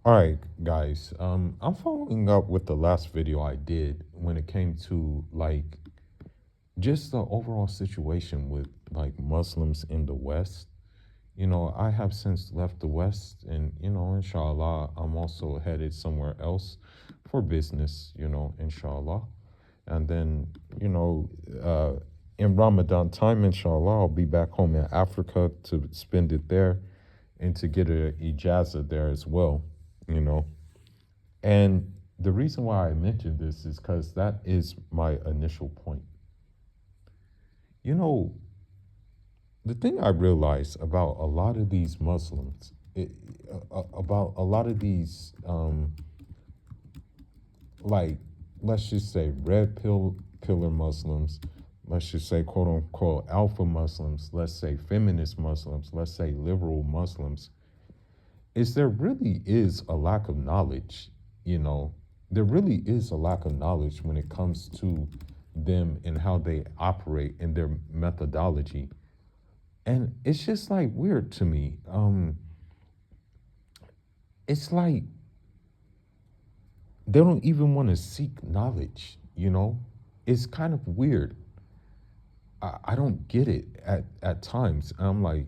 All right, guys. I'm following up with the last video I did when it came to like just the overall situation with like Muslims in the West. I have since left the West, and inshallah, I'm also headed somewhere else for business. Inshallah, and then in Ramadan time, inshallah, I'll be back home in Africa to spend it there and to get a ijaza there as well. You know. And the reason why I mentioned this is because that is my initial point. You know, the thing I realize about a lot of these Muslims, about a lot of these, like, let's just say pillar Muslims, let's just say quote unquote alpha Muslims, let's say feminist Muslims, let's say liberal Muslims, is there really is a lack of knowledge, you know, there really is a lack of knowledge when it comes to them and how they operate in their methodology. And it's just like weird to me. It's like they don't even want to seek knowledge, you know? It's kind of weird. I don't get it at times. I'm like,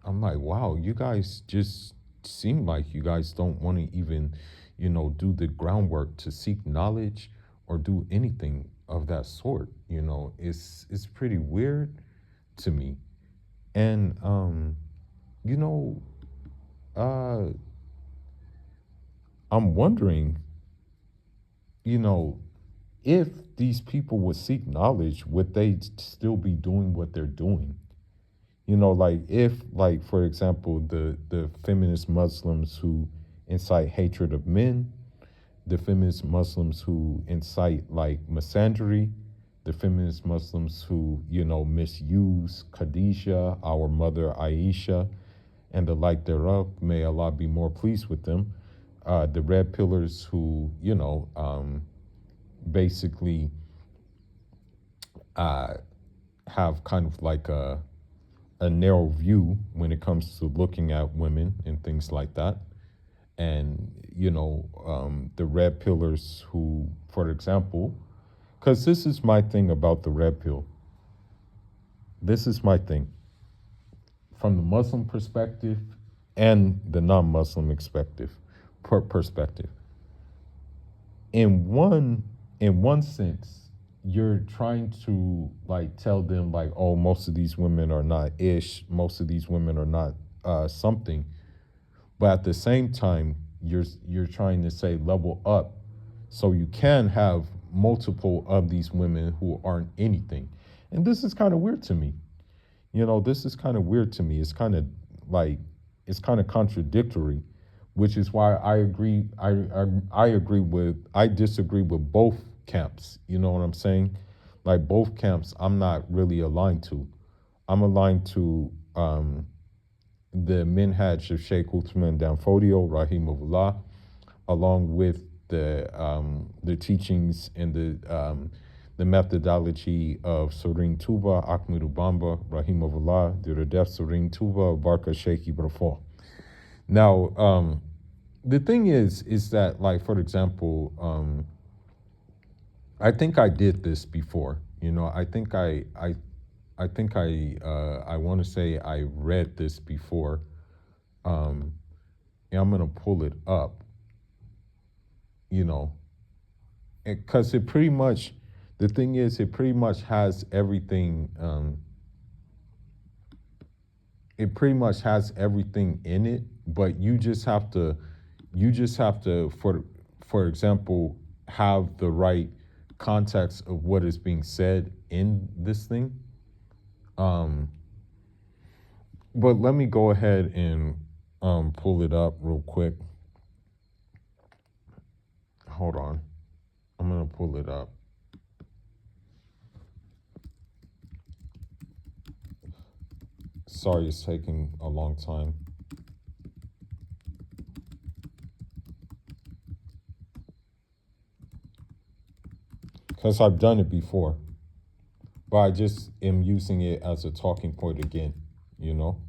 wow, you guys just seem like you guys don't want to even, do the groundwork to seek knowledge or do anything of that sort. It's pretty weird to me. And you know, uh I'm wondering, you know, if these people would seek knowledge, would they still be doing what they're doing? Like if, like for example, the feminist Muslims who incite hatred of men, the feminist Muslims who incite like misandry, the feminist Muslims who, misuse Khadijah, our mother Aisha, and the like thereof, may Allah be more pleased with them. The red pillars who, basically uh, have kind of like a narrow view when it comes to looking at women and things like that. And, the red pillars who, for example, because this is my thing about the red pill. This is my thing from the Muslim perspective and the non-Muslim perspective. In one in one sense, you're trying to like tell them like, oh, most of these women are not ish, most of these women are not something. But at the same time, you're trying to say level up, so you can have multiple of these women who aren't anything. And this is kind of weird to me. This is kind of weird to me. It's kind of like it's kind of contradictory, which is why I agree. I disagree with both camps. You know what I'm saying? Like both camps, I'm not really aligned to. I'm aligned to the minhaj of Sheikh Uthman Danfodio, rahimahullah, along with the teachings and the methodology of Serene Tuba, Ahmed Ubamba, rahimahullah, the Radef Serene Tuba, Barka Sheikh Ibrafo. Now, the thing is that, like, for example, I think I did this before. I want to say I read this before. And I'm gonna pull it up. You know, because it pretty much. The thing is, it pretty much has everything. It pretty much has everything in it, but you just have to, for example, have the right context of what is being said in this thing. Um, but let me go ahead and pull it up real quick. Hold on, I'm gonna pull it up. Sorry, it's taking a long time. Because I've done it before, but I just am using it as a talking point again, you know?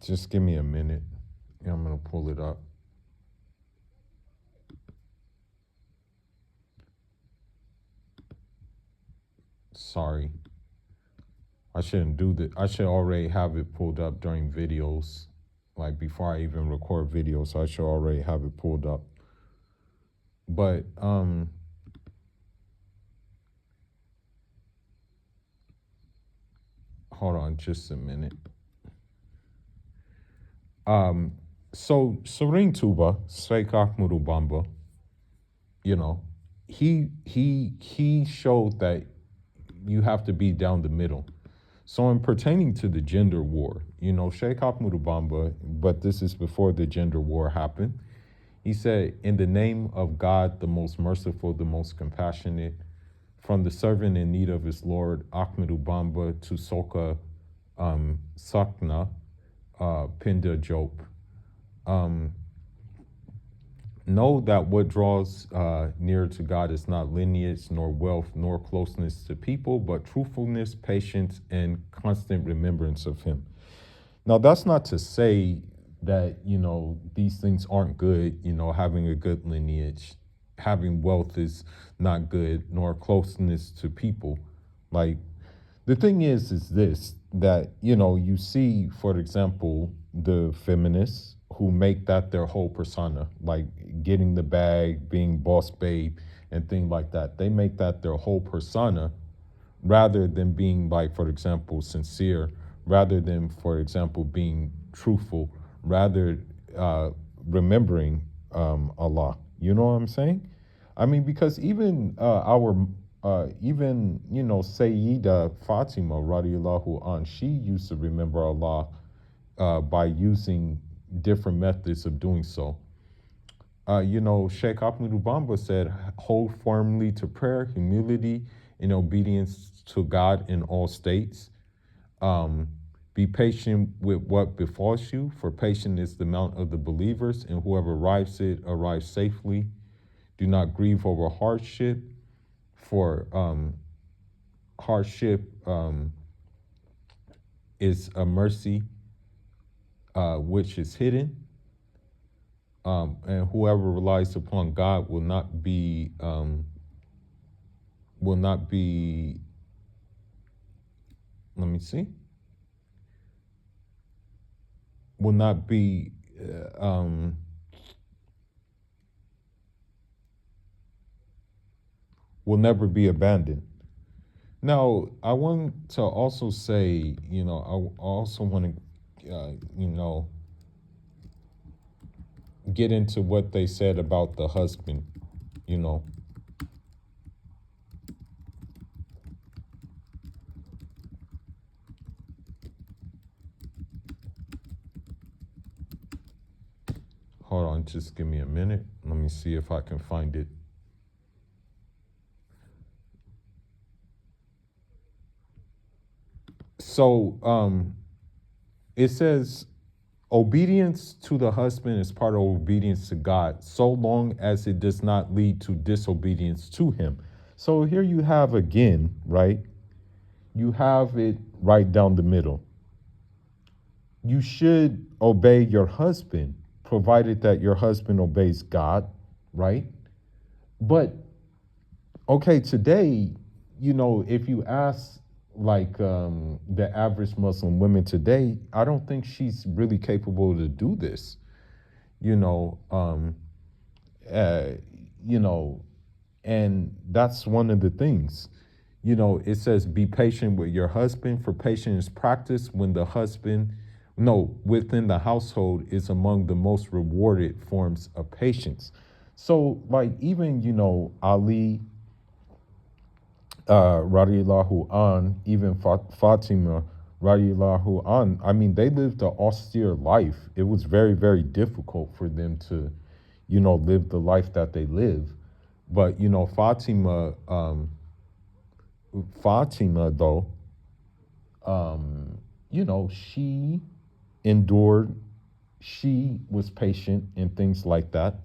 Just give me a minute. Yeah, I'm gonna pull it up. Sorry, I shouldn't do that. I should already have it pulled up during videos, like before I even record videos. I should already have it pulled up. But hold on just a minute. Um, so Serene Tuba, Sheikh Ahmadou Bamba, you know, he showed that you have to be down the middle. So in pertaining to the gender war, Sheikh Ahmadou Bamba, but this is before the gender war happened. He said, "In the name of God, the most merciful, the most compassionate, from the servant in need of his Lord, Ahmadou Bamba, to Soka Sakna, Pinda Jope. Um, Know that what draws near to God is not lineage, nor wealth, nor closeness to people, but truthfulness, patience, and constant remembrance of Him." Now, that's not to say that, these things aren't good, having a good lineage, having wealth is not good, nor closeness to people. Like, the thing is this, that, you see, for example, the feminists who make that their whole persona, like getting the bag, being boss babe, and things like that. They make that their whole persona rather than being, like, for example, sincere, rather than, for example, being truthful, rather remembering Allah. You know what I'm saying? I mean, because even Sayyida Fatima radiallahu an, she used to remember Allah by using different methods of doing so. Sheikh Ahmadou Bamba said, "Hold firmly to prayer, humility, and obedience to God in all states. Um, be patient with what befalls you, for patience is the mount of the believers, and whoever arrives it arrives safely. Do not grieve over hardship, for hardship is a mercy which is hidden. And whoever relies upon God will not be let me see, will not be will never be abandoned." Now, I want to also say, I also want to, get into what they said about the husband, you know. Hold on, just give me a minute. Let me see if I can find it. So, it says, obedience to the husband is part of obedience to God, so long as it does not lead to disobedience to him. So here you have again, right? You have it right down the middle. You should obey your husband, provided that your husband obeys God, right? But okay, today, if you ask, like, the average Muslim woman today, I don't think she's really capable to do this. You know, uh, you know, and that's one of the things. It says, "Be patient with your husband, for patience is practiced when the husband, no, within the household is among the most rewarded forms of patience." So, like, even, Ali, radiallahu an, even Fatima, radiallahu an, I mean, they lived an austere life. It was very, very difficult for them to, live the life that they live. But, Fatima, though, she endured, she was patient and things like that.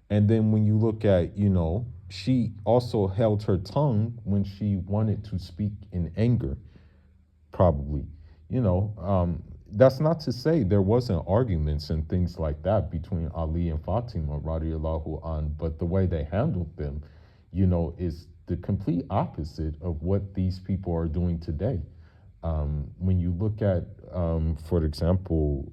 And then when you look at, she also held her tongue when she wanted to speak in anger, probably. that's not to say there wasn't arguments and things like that between Ali and Fatima radiallahu an, but the way they handled them, is the complete opposite of what these people are doing today. When you look at, for example,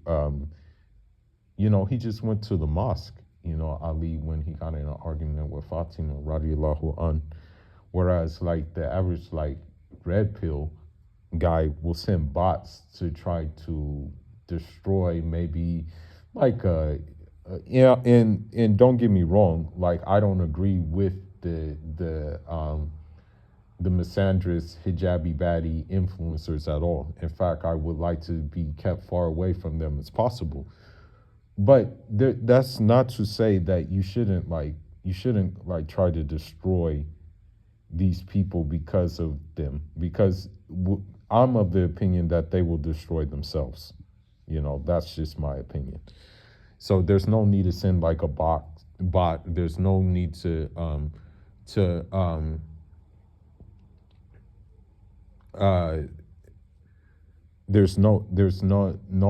he just went to the mosque, Ali, when he got in an argument with Fatima radiallahu an, whereas like the average like red pill guy will send bots to try to destroy maybe like yeah, and don't get me wrong, like I don't agree with the misandrous hijabi baddie influencers at all. In fact, I would like to be kept far away from them as possible. But that's not to say that you shouldn't try to destroy these people because of them, because I'm of the opinion that they will destroy themselves. That's just my opinion. So there's no need to send like a bot. There's no need to uh there's no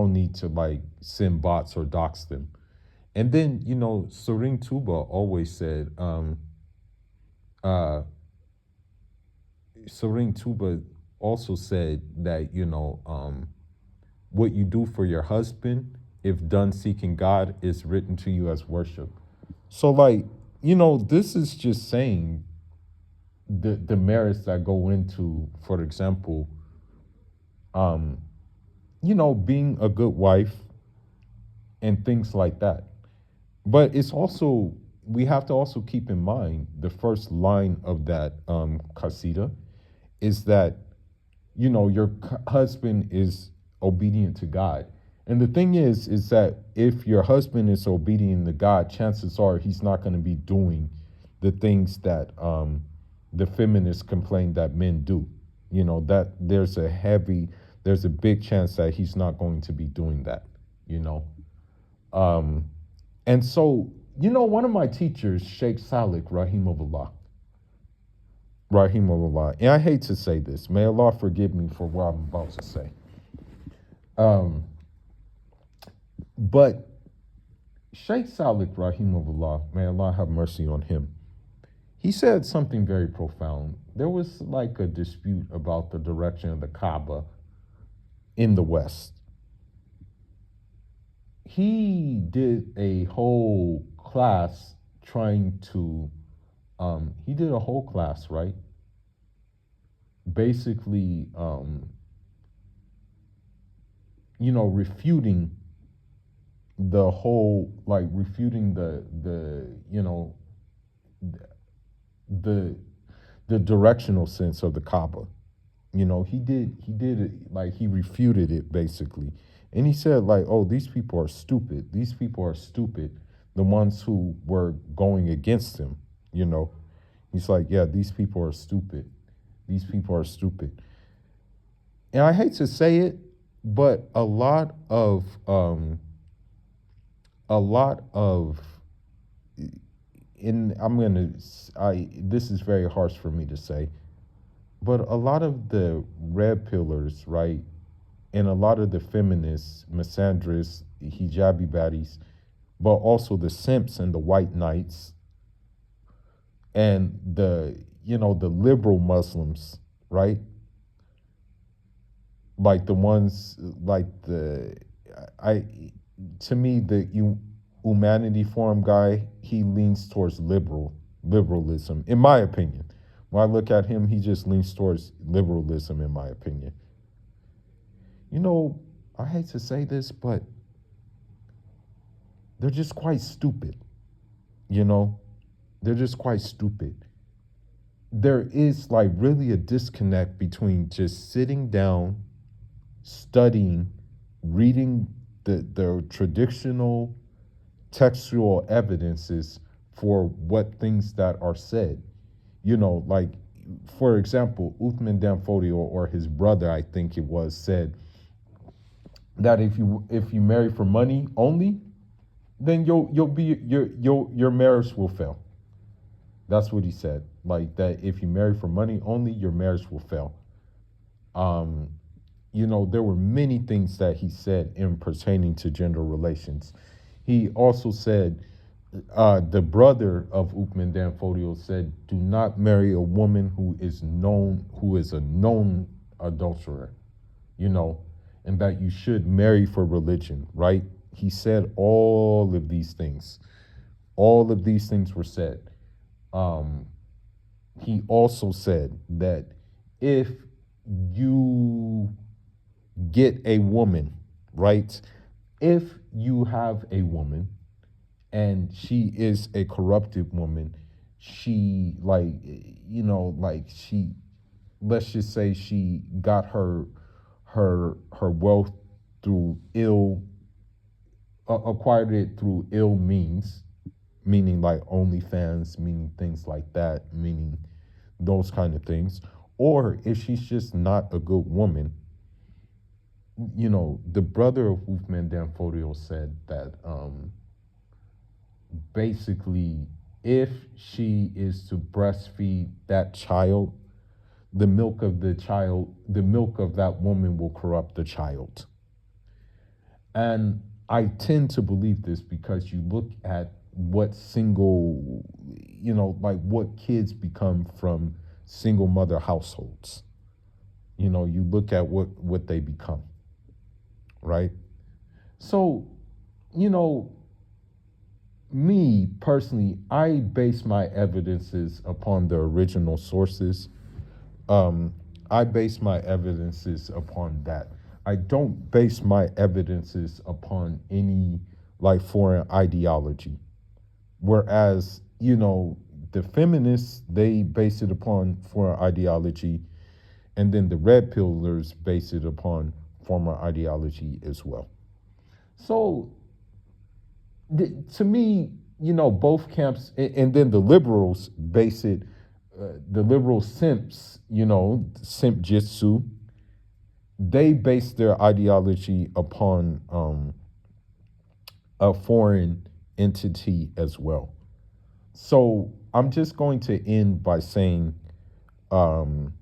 need to like send bots or dox them. And then, Serene Tuba always said, uh Serene Tuba also said that, what you do for your husband, if done seeking God, is written to you as worship. So, like, this is just saying the merits that go into, for example, um, being a good wife and things like that. But it's also, we have to also keep in mind the first line of that kasida is that your husband is obedient to God. And the thing is that if your husband is obedient to God, chances are he's not going to be doing the things that the feminists complain that men do. That there's a big chance that he's not going to be doing that. You know, um, and so one of my teachers, Sheikh Salik Rahimahullah, and I hate to say this, may Allah forgive me for what I'm about to say. Um, but Sheikh Salik Rahimahullah, may Allah have mercy on him, he said something very profound. There was like a dispute about the direction of the Kaaba in the West. He did a whole class trying to, he did a whole class, right? Basically, refuting the whole, like refuting the the directional sense of the Kaaba. He did it, like he refuted it basically. And he said like, oh, these people are stupid. These people are stupid. The ones who were going against him, you know. He's like, yeah, these people are stupid. These people are stupid. And I hate to say it, but a lot of in I'm gonna I this is very harsh for me to say, but a lot of the red pillars, right, and a lot of the feminists, misandrists, hijabi baddies, but also the simps and the white knights and the liberal Muslims, right? Like the ones like the I to me the humanity forum guy, he leans towards liberalism, in my opinion. When I look at him, he just leans towards liberalism, in my opinion. You know, I hate to say this, but they're just quite stupid. You know, they're just quite stupid. There is like really a disconnect between just sitting down, studying, reading the traditional textual evidences for what things that are said. Like for example, Uthman Danfodio or his brother, I think it was, said that if you marry for money only, then your marriage will fail. That's what he said. Like that if you marry for money only, your marriage will fail. Um, there were many things that he said in pertaining to gender relations. He also said, the brother of Uthman Danfodio said, "Do not marry a woman who is a known adulterer, you know, and that you should marry for religion." Right? He said all of these things. All of these things were said. Um, he also said that if you get a woman, right? If you have a woman and she is a corrupted woman, she she, let's just say she got her wealth through acquired it through ill means, meaning like OnlyFans, meaning things like that, meaning those kind of things. Or if she's just not a good woman, the brother of Uthman Danfodio said that basically, if she is to breastfeed that child, the milk of that woman will corrupt the child. And I tend to believe this because you look at what what kids become from single mother households. You look at what they become, right? So, you know, me personally, I base my evidences upon the original sources. Um, I base my evidences upon that. I don't base my evidences upon any like foreign ideology. Whereas, the feminists, they base it upon foreign ideology, and then the red pillars base it upon former ideology as well. So to me, both camps, and then the liberals base it, the liberal simps, simp jitsu, they base their ideology upon a foreign entity as well. So I'm just going to end by saying um,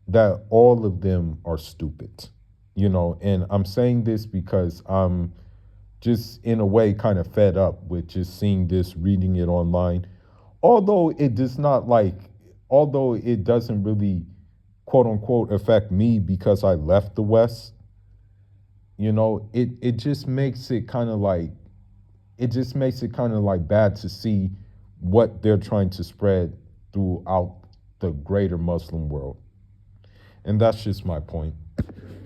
that all of them are stupid, and I'm saying this because I'm just in a way kind of fed up with just seeing this, reading it online. Although it does not although it doesn't really quote unquote affect me because I left the West, it just makes it kind of like bad to see what they're trying to spread throughout the greater Muslim world. And that's just my point.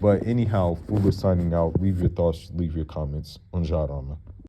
But anyhow, Fuller signing out. Leave your thoughts, leave your comments. On Jarama.